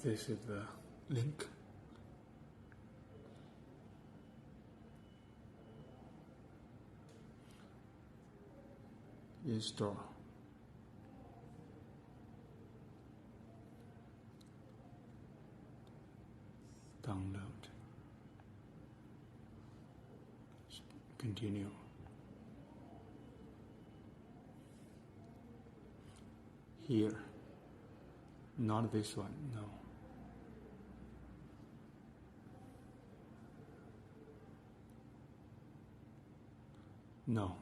This is the link. Install. Download. Continue. Here. Not this one, no. No,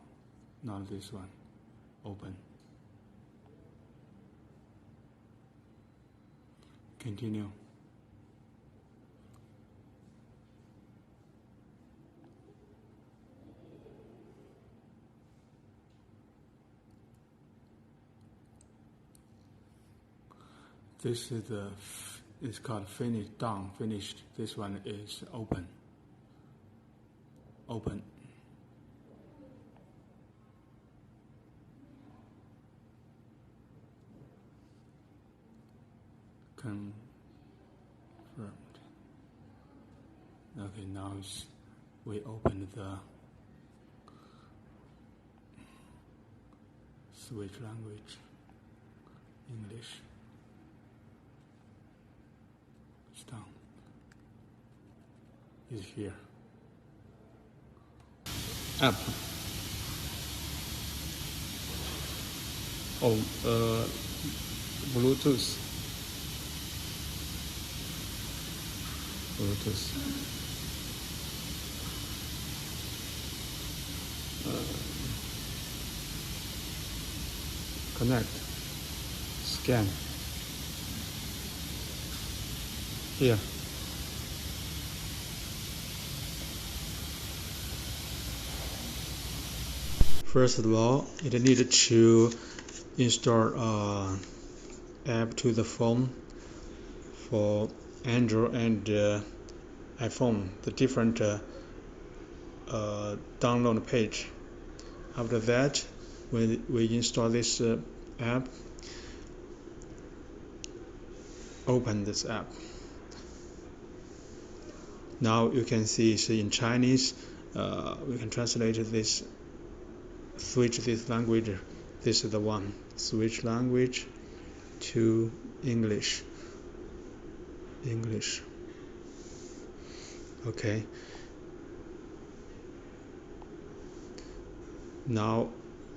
not this one. Open. Continue. This is it's called finished, done, finished. This one is open. Open. Confirmed. Okay, now we open the switch language, English. It's done. It's here. App. Oh, Bluetooth. Connect. Scan. Here. First of all, you need to install app to the phone for Android and iPhone, the different download page. After that, when we install this app, open this app. Now you can see it's in Chinese. We can translate this, switch this language. This is the one. Switch language to English. English. Okay. Now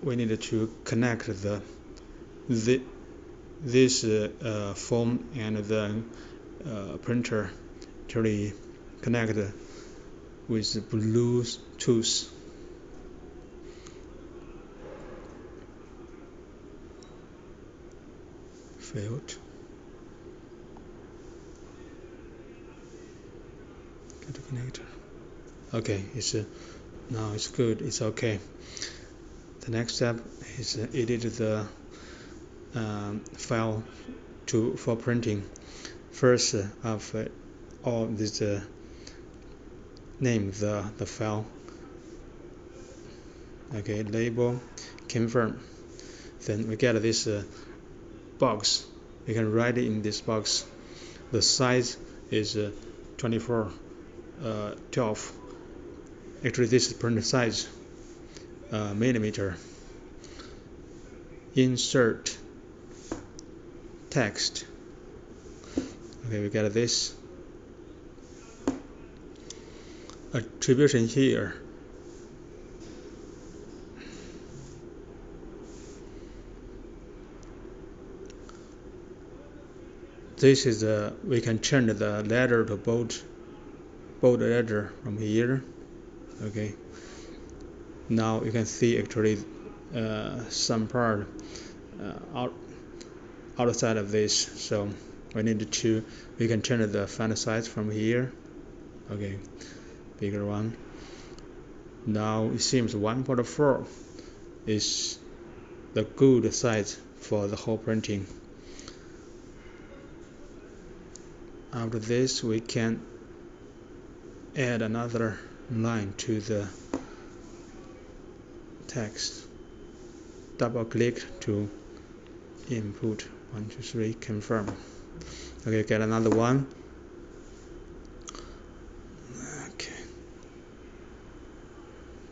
we need to connect this phone and the printer to connect with Bluetooth. Failed. Get the connector. Okay, now it's good. It's okay. The next step is edit the file for printing. First, of all this name the file. Okay, label, confirm. Then we get this box. We can write in this box. The size is 24/12. Actually, this is print size. Millimeter. Insert text. Okay, we got this. Attribution here. This is we can change the letter to bold letter from here. Okay. Now you can see actually some part outside of this, so we can change the font size from here. Okay, bigger one. Now it seems 1.4 is the good size for the whole printing. After this, we can add another line to the text. Double click to input 1, 2, 3, confirm. Okay, get another one. Okay,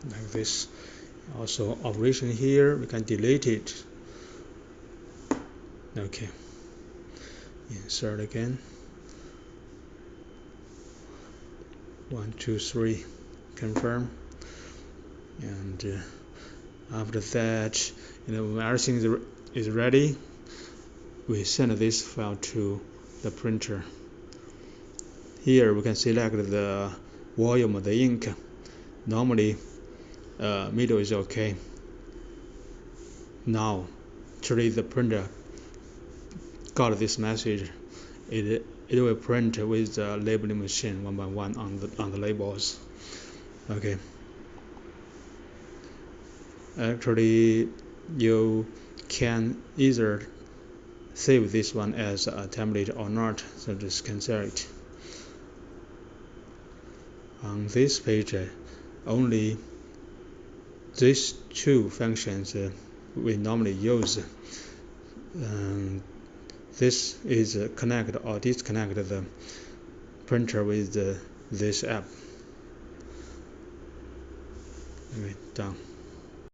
like this. Also, operation here, we can delete it. Okay, insert again. 1, 2, 3, confirm. And after that, when everything is ready, we send this file to the printer. Here we can select the volume of the ink. Normally, middle is okay. Now, actually the printer got this message. It will print with the labeling machine one by one on the labels. Okay. Actually, you can either save this one as a template or not, so just cancel it. On this page, only these two functions we normally use. This is connect or disconnect the printer with this app. Okay, done.